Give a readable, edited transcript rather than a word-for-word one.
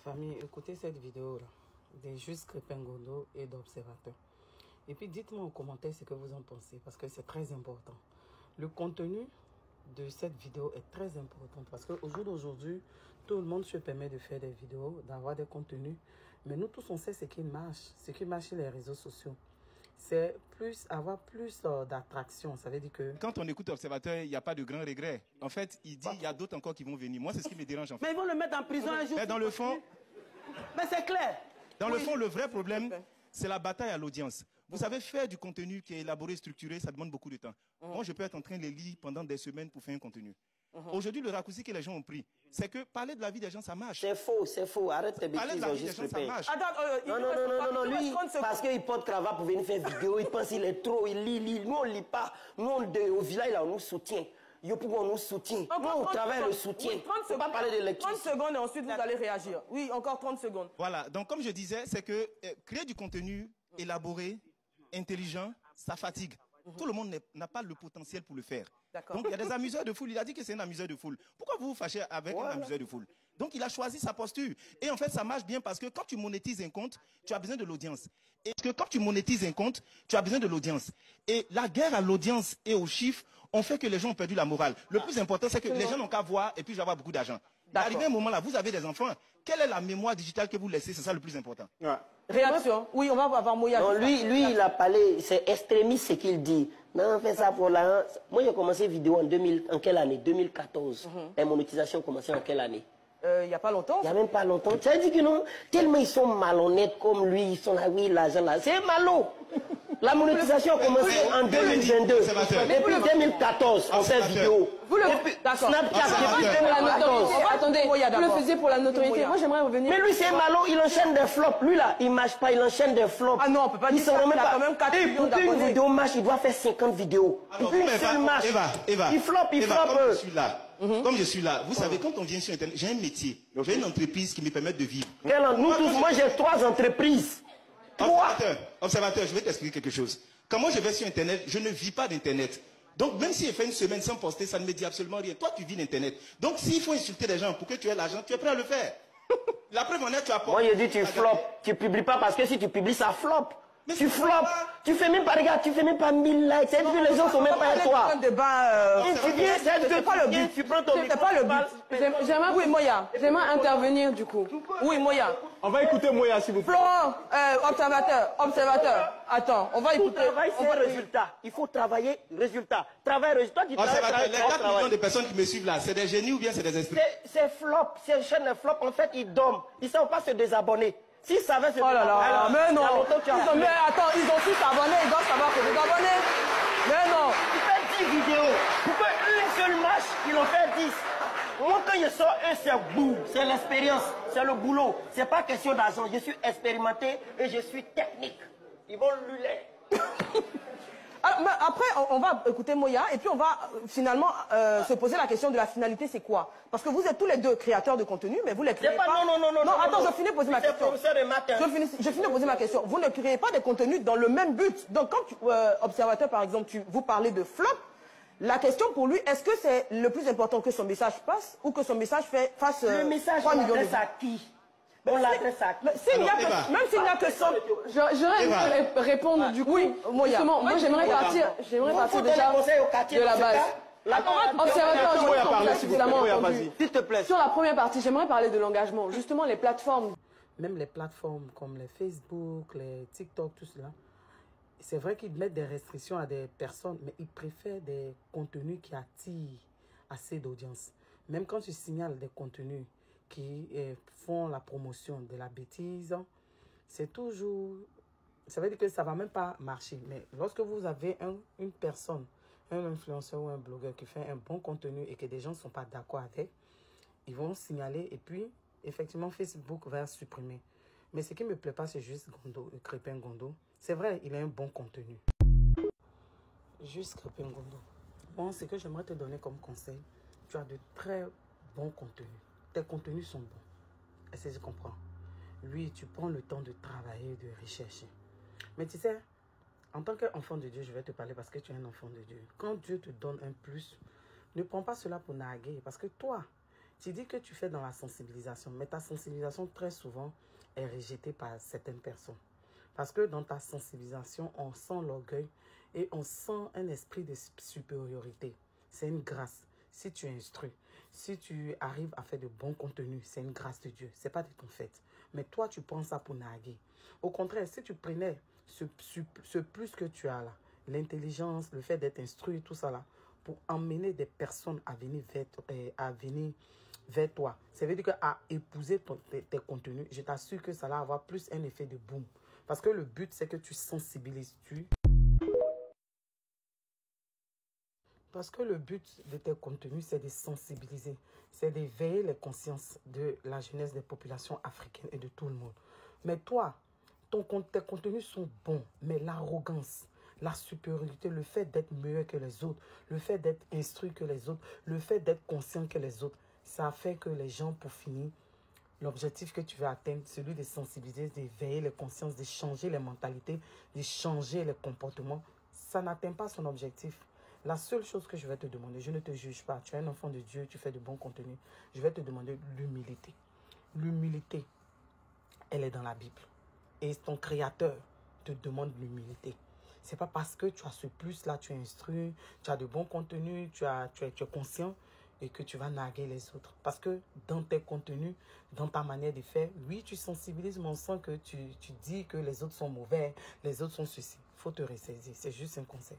Famille, écoutez cette vidéo-là, des Juste Crépin Gondo et d'Observateur. Et puis dites-moi en commentaire ce que vous en pensez, parce que c'est très important. Le contenu de cette vidéo est très important, parce qu'au jour d'aujourd'hui, tout le monde se permet de faire des vidéos, d'avoir des contenus. Mais nous tous, on sait ce qui marche sur les réseaux sociaux. C'est avoir plus d'attraction. Ça veut dire que... Quand on écoute Observateur, il n'y a pas de grand regret. En fait, il dit il y a d'autres encore qui vont venir. Moi, c'est ce qui me dérange en fait. Mais ils vont le mettre en prison un jour. Mais dans le fond... Mais c'est clair. Dans le fond, le vrai problème, c'est la bataille à l'audience. Vous savez, faire du contenu qui est élaboré, structuré, ça demande beaucoup de temps. Moi, je peux être en train de les lire pendant des semaines pour faire un contenu. Aujourd'hui, le raccourci que les gens ont pris, c'est que parler de la vie des gens, ça marche. C'est faux. Arrête tes Parler de bêtises, la on vie des juste gens, ça le marche. Non, lui, parce qu'il porte cravate pour venir faire vidéo, il pense qu'il est trop, il lit. Nous, on ne lit pas. Nous, au village, là, on nous soutient. On nous soutient. Nous, on travaille le soutien. Oui, 30 secondes, pas parler de lecture. 30 secondes et ensuite vous allez réagir. Oui, encore 30 secondes. Voilà, donc comme je disais, c'est que créer du contenu élaboré, intelligent, ça fatigue. Tout le monde n'a pas le potentiel pour le faire. Donc il y a des amuseurs de foule. Il a dit que c'est un amuseur de foule. Pourquoi vous vous fâchez avec un amuseur de foule? Donc il a choisi sa posture. Et en fait, ça marche bien parce que quand tu monétises un compte, tu as besoin de l'audience. Et que quand tu monétises un compte, tu as besoin de l'audience. Et la guerre à l'audience et aux chiffres ont fait que les gens ont perdu la morale. Le plus important, c'est que les gens n'ont qu'à voir et puis je vais avoir beaucoup d'argent. Arrivé un moment là, vous avez des enfants. Quelle est la mémoire digitale que vous laissez? C'est ça le plus important. Réaction. Oui, on va avoir Moya. Non, lui, il a parlé, c'est extrémiste ce qu'il dit. Non, on fait ça pour la... Moi, j'ai commencé vidéo en quelle année? 2014. La monétisation a commencé en quelle année? Il n'y a pas longtemps. Il n'y a même pas longtemps. Tu as dit que non, tellement ils sont malhonnêtes comme lui, ils sont là, oui, l'argent là. C'est malot. La monétisation a commencé en 2022. Depuis 2014, on fait vidéo. Vous le Snapchat, depuis la 2014. Attendez, vous le faisiez pour la notoriété. Moi, j'aimerais revenir. Mais lui, c'est malot, il enchaîne des flops. Lui, là, il marche pas, il enchaîne des flops. Ah non, on peut pas dire ça. Il a quand même 4 Et millions pour qu'une d'abonnés. vidéo marche, il doit faire 50 vidéos. Une seule marche. Eva, Il floppe. comme je suis là, comme je suis là, vous savez, quand on vient sur Internet, j'ai un métier, j'ai une entreprise qui me permet de vivre. Nous tous, moi, j'ai 3 entreprises. Observateur, je vais t'expliquer quelque chose. Quand moi je vais sur Internet, je ne vis pas d'Internet. Donc même si je fais une semaine sans poster, ça ne me dit absolument rien. Toi, tu vis d'Internet. Donc s'il faut insulter les gens pour que tu aies l'argent, tu es prêt à le faire. La preuve en est, tu as pas... Moi, je dis tu flops. Tu publies pas parce que si tu publies, ça flop. Mais tu flops. Tu fais même pas, regarde, tu fais même pas 1000 likes. C'est que les gens sont même pas à toi. Un débat. C'est pas le but. Tu prends ton micro. C'est pas le but. Oui, Moya. J'aimerais intervenir du coup. Oui, Moya. On va écouter Moya, s'il vous plaît. Florent, observateur. Attends, on va Tout écouter. travail, c'est un résultat. Il faut travailler, résultat. Travail, résultat. Tu Observateur, les 4 millions travailles. de personnes qui me suivent là, c'est des génies ou bien c'est des esprits? C'est flop. Ces chaînes de flop, en fait, ils dorment. Ils ne savent pas se désabonner. S'ils savaient se Oh là là, mais non. Mais attends, ils ont tous abonnés, ils doivent savoir que vous abonnés. Mais non. Il fait 10 vidéos. Pourquoi une seule marche, ils en fait 10? Moi, quand je sors un, c'est bout. C'est l'expérience. C'est le boulot. C'est pas question d'argent. Je suis expérimenté et je suis technique. Ils vont luler. Alors, mais après, on va écouter Moya et puis on va finalement se poser la question de la finalité, c'est quoi? Parce que vous êtes tous les deux créateurs de contenu, mais vous les créez pas. Non, attends, je finis de poser ma question. Professeur de maths. Je finis de poser ma question. Vous ne créez pas des contenus dans le même but. Donc, quand observateur, par exemple, vous parlez de flop, la question pour lui, est-ce que c'est le plus important que son message passe ou que son message fasse Le message, 3 millions de vues? à qui? On l'adresse à qui? Même s'il n'y a que 100... J'aurais répondre du coup. Oui, Moya. Justement, moi j'aimerais partir déjà de la base. Observateur, S'il te plaît. Sur la première partie, j'aimerais parler de l'engagement. Justement, les plateformes. Même les plateformes comme les Facebook, les TikTok, tout cela, c'est vrai qu'ils mettent des restrictions à des personnes, mais ils préfèrent des contenus qui attirent assez d'audience. Même quand tu signales des contenus qui font la promotion de la bêtise, c'est toujours... Ça veut dire que ça ne va même pas marcher. Mais lorsque vous avez une personne, un influenceur ou un blogueur qui fait un bon contenu et que des gens ne sont pas d'accord avec, ils vont signaler et puis, effectivement, Facebook va supprimer. Mais ce qui ne me plaît pas, c'est juste Crépin Gondo. C'est vrai, il a un bon contenu. Juste Crépin Gondo. Bon, ce que j'aimerais te donner comme conseil, tu as de très bons contenus. Tes contenus sont bons. Est-ce que je comprends? Lui, tu prends le temps de travailler, de rechercher. Mais tu sais, en tant qu'enfant de Dieu, je vais te parler parce que tu es un enfant de Dieu. Quand Dieu te donne un plus, ne prends pas cela pour narguer. Parce que toi, Tu dis que tu fais dans la sensibilisation, mais ta sensibilisation, très souvent, est rejetée par certaines personnes. Parce que dans ta sensibilisation, on sent l'orgueil et on sent un esprit de supériorité. C'est une grâce. Si tu instruis, si tu arrives à faire de bons contenus, c'est une grâce de Dieu. Ce n'est pas de ton fait. Mais toi, tu prends ça pour narguer. Au contraire, si tu prenais ce plus que tu as là, l'intelligence, le fait d'être instruit, tout ça là, pour emmener des personnes à venir vers toi, ça veut dire qu'à épouser tes contenus, je t'assure que ça va avoir plus un effet de boom. Parce que le but, c'est que tu sensibilises. Parce que le but de tes contenus, c'est de sensibiliser, c'est d'éveiller les consciences de la jeunesse des populations africaines et de tout le monde. Mais toi, tes contenus sont bons, mais l'arrogance, la supériorité, le fait d'être meilleur que les autres, le fait d'être instruit que les autres, le fait d'être conscient que les autres, ça fait que les gens, pour finir, l'objectif que tu veux atteindre, celui de sensibiliser, d'éveiller les consciences, de changer les mentalités, de changer les comportements, ça n'atteint pas son objectif. La seule chose que je vais te demander, je ne te juge pas, tu es un enfant de Dieu, tu fais de bons contenus, je vais te demander l'humilité. L'humilité, elle est dans la Bible. Et ton créateur te demande l'humilité. Ce n'est pas parce que tu as ce plus-là, tu es instruit, tu as de bons contenus, tu es conscient et que tu vas narguer les autres. Parce que dans tes contenus, dans ta manière de faire, oui, tu sensibilises, mais on sent que tu dis que les autres sont mauvais, les autres sont ceci. Il faut te ressaisir. C'est juste un conseil.